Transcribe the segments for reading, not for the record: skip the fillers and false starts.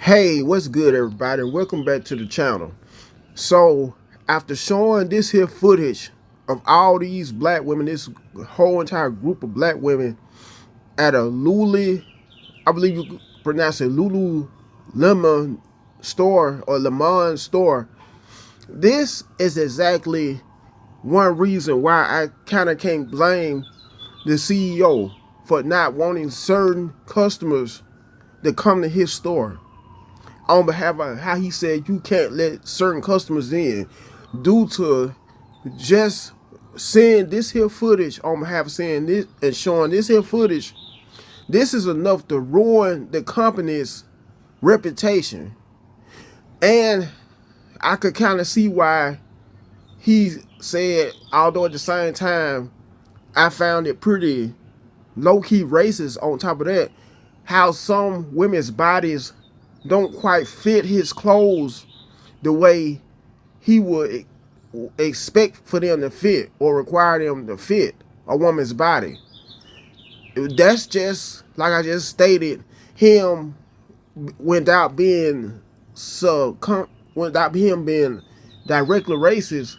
Hey, what's good, everybody? Welcome back to the channel. So, after showing this here footage of all these black women, this whole entire group of black women at a I believe you pronounce it LuluLemon store or Lemon store, this is exactly one reason why I kind of can't blame the CEO for not wanting certain customers to come to his store on behalf of how he said you can't let certain customers in due to just seeing this here footage on behalf of saying this and showing this here footage. This is enough to ruin the company's reputation. And I could kind of see why he said, although at the same time, I found it pretty low-key racist on top of that, how some women's bodies don't quite fit his clothes the way he would expect for them to fit or require them to fit a woman's body. That's just like I just stated, him without being without him being directly racist,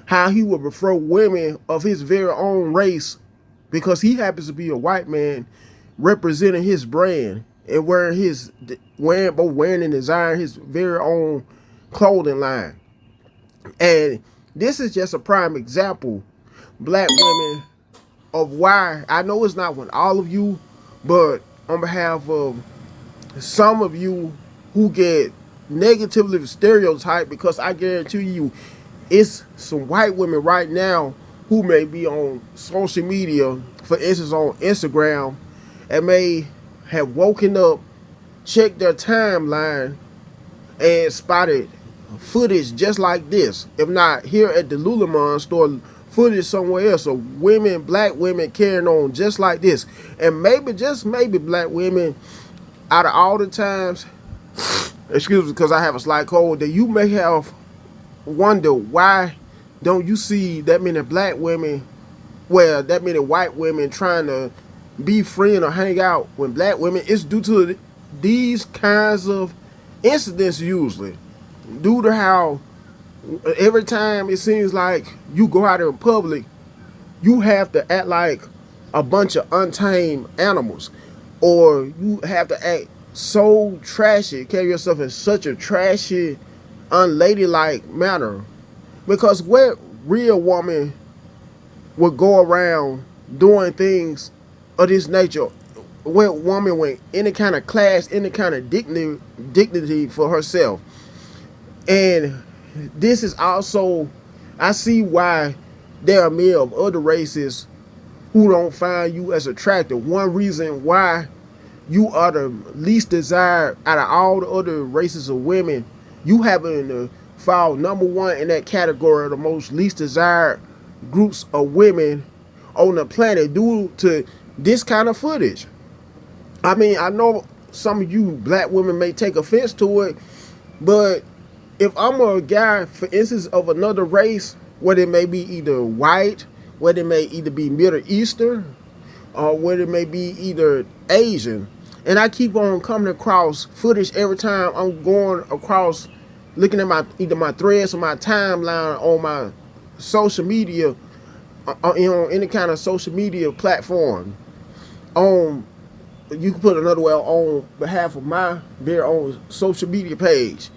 how he would prefer women of his very own race because he happens to be a white man representing his brand and wearing and desiring his very own clothing line. And this is just a prime example, black women, of why I know it's not with all of you, but on behalf of some of you who get negatively stereotyped, because I guarantee you it's some white women right now who may be on social media, for instance on Instagram, and may have woken up, checked their timeline, and spotted footage just like this. If not here at the LuluLemon store, footage somewhere else of women, black women carrying on just like this. And maybe, just maybe, black women, out of all the times, excuse me, because I have a slight cold, that you may have wondered why don't you see that many black women, well, that many white women trying to be friend or hang out with black women. It's due to these kinds of incidents, usually due to how every time it seems like you go out in public, you have to act like a bunch of untamed animals, or you have to act so trashy, carry yourself in such a trashy, unladylike manner. Because what real woman would go around doing things of this nature? What woman with any kind of class, any kind of dignity for herself? And this is also, I see why there are men of other races who don't find you as attractive. One reason why you are the least desired out of all the other races of women, you happen to fall number one in that category of the most least desired groups of women on the planet due to this kind of footage. I mean, I know some of you black women may take offense to it, but if I'm a guy, for instance, of another race, whether it may be either white, whether it may either be Middle Eastern, or whether it may be either Asian, and I keep on coming across footage every time I'm going across, looking at either my threads or my timeline on my social media, on any kind of social media platform, you can put another way, on behalf of my very own social media page,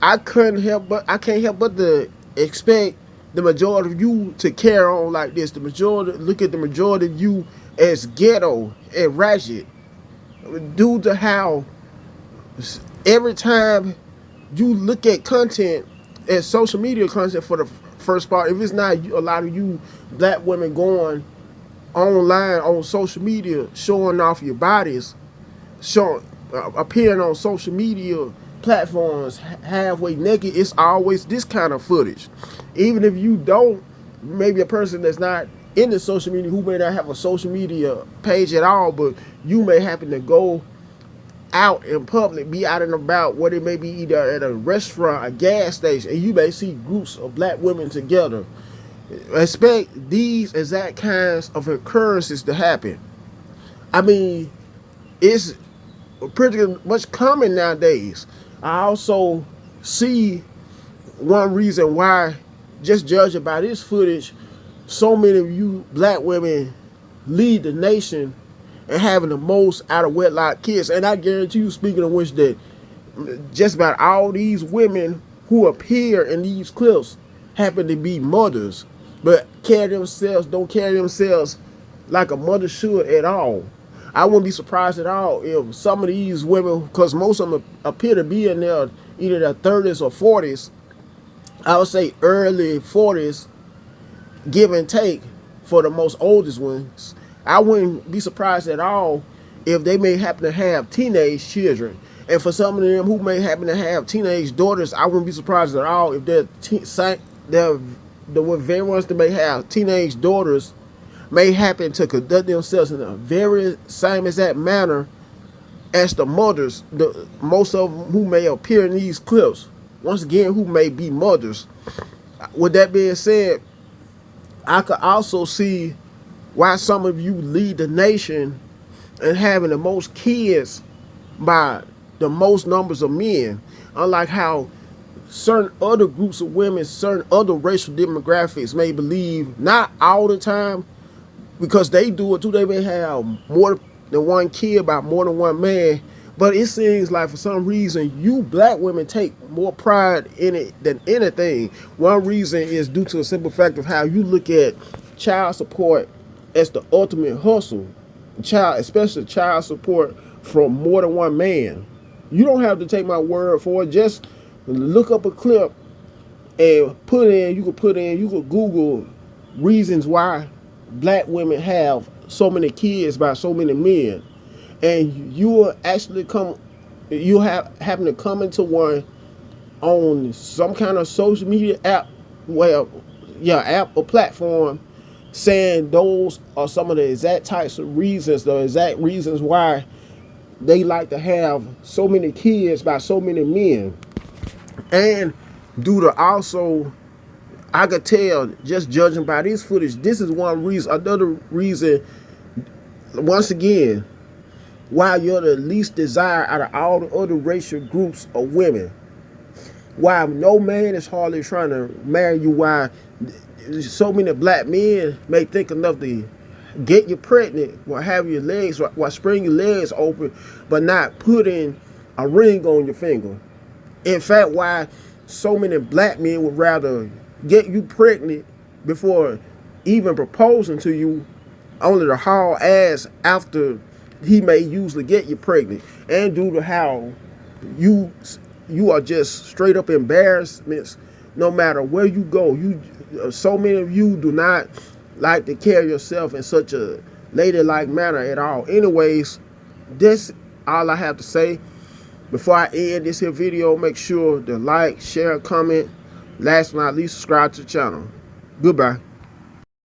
I can't help but to expect the majority of you to carry on like this. Look at the majority of you as ghetto and ratchet, due to how every time you look at content, at social media content for the first part, if it's not a lot of you black women going online on social media showing off your bodies, appearing on social media platforms halfway naked, it's always this kind of footage. Even if you don't, maybe a person that's not into social media, who may not have a social media page at all, but you may happen to go out in public, be out and about, what it may be, either at a restaurant, a gas station, and you may see groups of black women together. Expect these exact kinds of occurrences to happen. I mean, it's pretty much common nowadays. I also see one reason why, just judging by this footage, so many of you black women lead the nation and having the most out of wedlock kids. And I guarantee you, speaking of which, that just about all these women who appear in these clips happen to be mothers, but don't carry themselves like a mother should at all. I wouldn't be surprised at all if some of these women, because most of them appear to be in their either their 30s or 40s, I would say early 40s, give and take for the most oldest ones. I wouldn't be surprised at all if they may happen to have teenage children. And for some of them who may happen to have teenage daughters, I wouldn't be surprised at all if the very ones that may have teenage daughters may happen to conduct themselves in a very same exact manner as the mothers, most of them who may appear in these clips, once again, who may be mothers. With that being said, I could also see why some of you lead the nation and having the most kids by the most numbers of men, unlike how certain other groups of women, certain other racial demographics may believe, not all the time, because they do it too. They may have more than one kid by more than one man, but it seems like for some reason you black women take more pride in it than anything. One reason is due to a simple fact of how you look at child support as the ultimate hustle. Especially child support from more than one man. You don't have to take my word for it. Just look up a clip and you could Google reasons why black women have so many kids by so many men, and you will actually happen to come into one on some kind of social media app, app or platform, saying those are some of the exact types of reasons, the exact reasons why they like to have so many kids by so many men. And due to also, I could tell, just judging by this footage, this is one reason. Another reason, once again, why you're the least desired out of all the other racial groups of women. Why no man is hardly trying to marry you. Why so many black men may think enough to get you pregnant, or have your legs, or spring your legs open, but not putting a ring on your finger. In fact, why so many black men would rather get you pregnant before even proposing to you, only to haul ass after he may usually get you pregnant. And due to how you are just straight up embarrassments no matter where you go. So many of you do not like to carry yourself in such a ladylike manner at all. Anyways, this all I have to say. Before I end this here video, make sure to like, share, comment. Last but not least, subscribe to the channel. Goodbye.